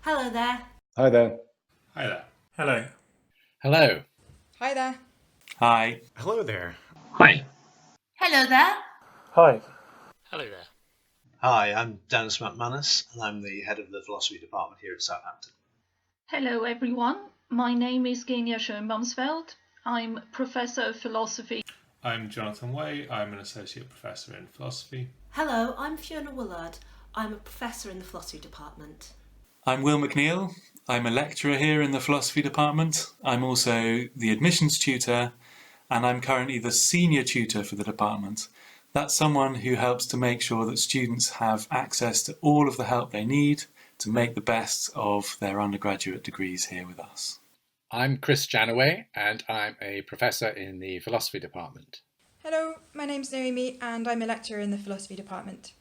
Hello there. Hi there. Hi there. Hello. Hello. Hi there. Hi. Hello there. Hi. Hello there. Hi. Hello there. Hi, I'm Dennis McManus, and I'm the head of the philosophy department here at Southampton. Hello everyone, my name is Genia Schönbaumsfeld. I'm Professor of Philosophy. I'm Jonathan Way. I'm an associate professor in philosophy. Hello, I'm Fiona Woolard. I'm a professor in the philosophy department. I'm Will McNeil. I'm a lecturer here in the philosophy department. I'm also the admissions tutor, and I'm currently the senior tutor for the department. That's someone who helps to make sure that students have access to all of the help they need to make the best of their undergraduate degrees here with us. I'm Chris Janaway, and I'm a professor in the philosophy department. Hello, my name's Naomi, and I'm a lecturer in the philosophy department.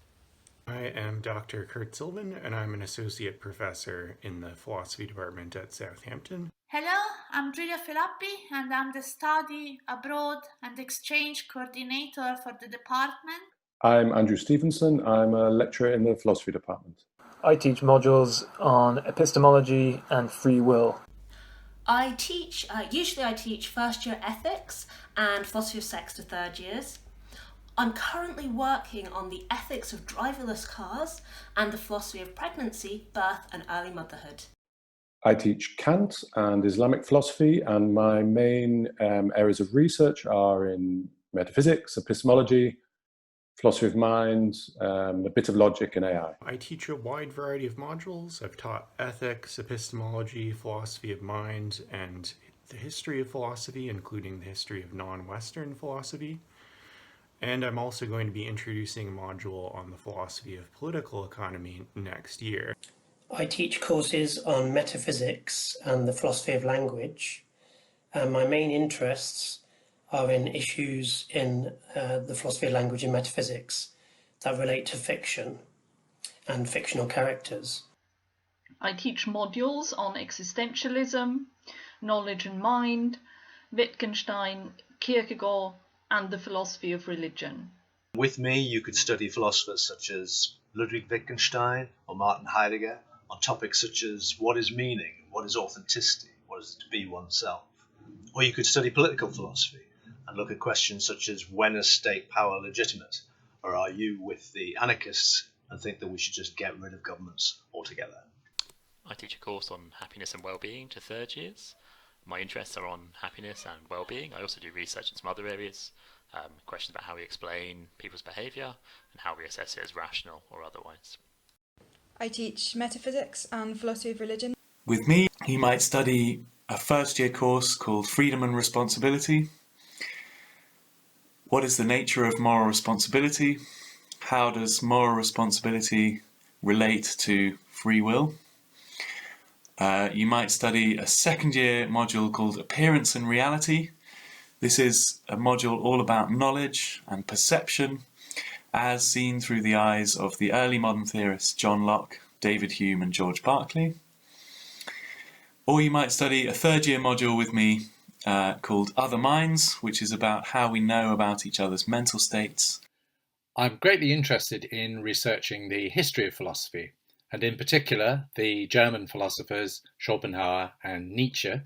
I am Dr. Kurt Sylvan, and I'm an associate professor in the philosophy department at Southampton. Hello, I'm Giulia Filappi, and I'm the study abroad and exchange coordinator for the department. I'm Andrew Stevenson. I'm a lecturer in the philosophy department. I teach modules on epistemology and free will. Usually I teach first year ethics and philosophy of sex to third years. I'm currently working on the ethics of driverless cars and the philosophy of pregnancy, birth and early motherhood. I teach Kant and Islamic philosophy, and my main areas of research are in metaphysics, epistemology, philosophy of mind, a bit of logic and AI. I teach a wide variety of modules. I've taught ethics, epistemology, philosophy of mind, and the history of philosophy, including the history of non-Western philosophy. And I'm also going to be introducing a module on the philosophy of political economy next year. I teach courses on metaphysics and the philosophy of language, and my main interests are in issues in the philosophy of language and metaphysics that relate to fiction and fictional characters. I teach modules on existentialism, knowledge and mind, Wittgenstein, Kierkegaard, and the philosophy of religion. With me, you could study philosophers such as Ludwig Wittgenstein or Martin Heidegger on topics such as what is meaning, what is authenticity, what is it to be oneself. Or you could study political philosophy and look at questions such as when is state power legitimate, or are you with the anarchists and think that we should just get rid of governments altogether? I teach a course on happiness and well-being to third years. My interests are on happiness and well-being. I also do research in some other areas, questions about how we explain people's behaviour and how we assess it as rational or otherwise. I teach metaphysics and philosophy of religion. With me, you might study a first year course called Freedom and Responsibility. What is the nature of moral responsibility? How does moral responsibility relate to free will? You might study a second year module called Appearance and Reality. This is a module all about knowledge and perception as seen through the eyes of the early modern theorists John Locke, David Hume and George Berkeley. Or you might study a third year module with me called Other Minds, which is about how we know about each other's mental states. I'm greatly interested in researching the history of philosophy, and in particular the German philosophers Schopenhauer and Nietzsche.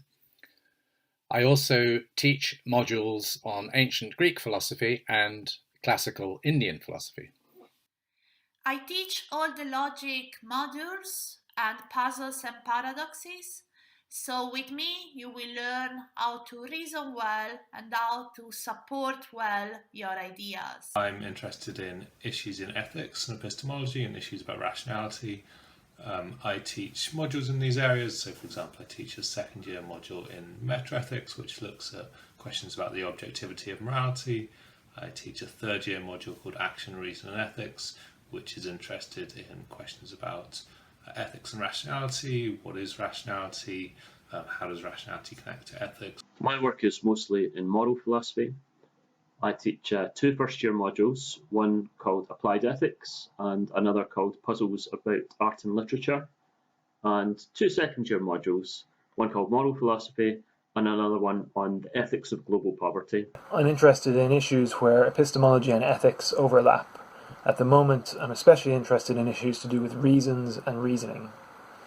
I also teach modules on ancient Greek philosophy and classical Indian philosophy. I teach all the logic modules and puzzles and paradoxes. So with me, you will learn how to reason well and how to support well your ideas. I'm interested in issues in ethics and epistemology and issues about rationality. I teach modules in these areas. So, for example, I teach a second year module in metaethics, which looks at questions about the objectivity of morality. I teach a third year module called Action, Reason and Ethics, which is interested in questions about ethics and rationality. What is rationality? How does rationality connect to ethics? My work is mostly in moral philosophy. I teach two first-year modules, one called Applied Ethics and another called Puzzles about Art and Literature, and two second-year modules, one called Moral Philosophy and another one on the ethics of global poverty. I'm interested in issues where epistemology and ethics overlap. At the moment, I'm especially interested in issues to do with reasons and reasoning.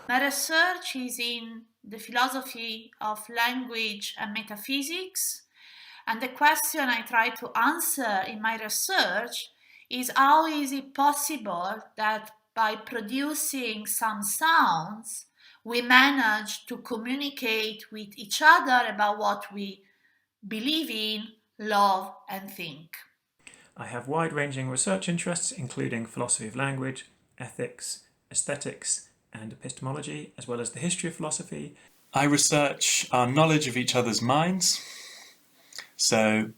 My research is in the philosophy of language and metaphysics, and the question I try to answer in my research is how is it possible that by producing some sounds we manage to communicate with each other about what we believe in, love, and think. I have wide-ranging research interests including philosophy of language, ethics, aesthetics, and epistemology, as well as the history of philosophy. I research our knowledge of each other's minds. So,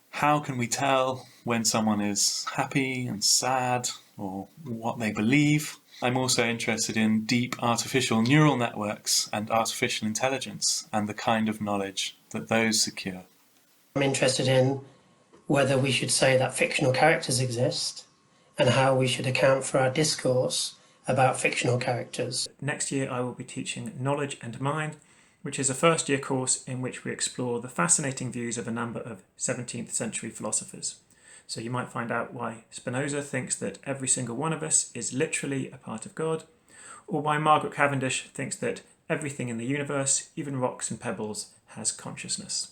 how can we tell when someone is happy and sad, or what they believe? I'm also interested in deep artificial neural networks and artificial intelligence and the kind of knowledge that those secure. I'm interested in whether we should say that fictional characters exist and how we should account for our discourse about fictional characters. Next year I will be teaching Knowledge and Mind, which is a first-year course in which we explore the fascinating views of a number of 17th century philosophers. So you might find out why Spinoza thinks that every single one of us is literally a part of God, or why Margaret Cavendish thinks that everything in the universe, even rocks and pebbles, has consciousness.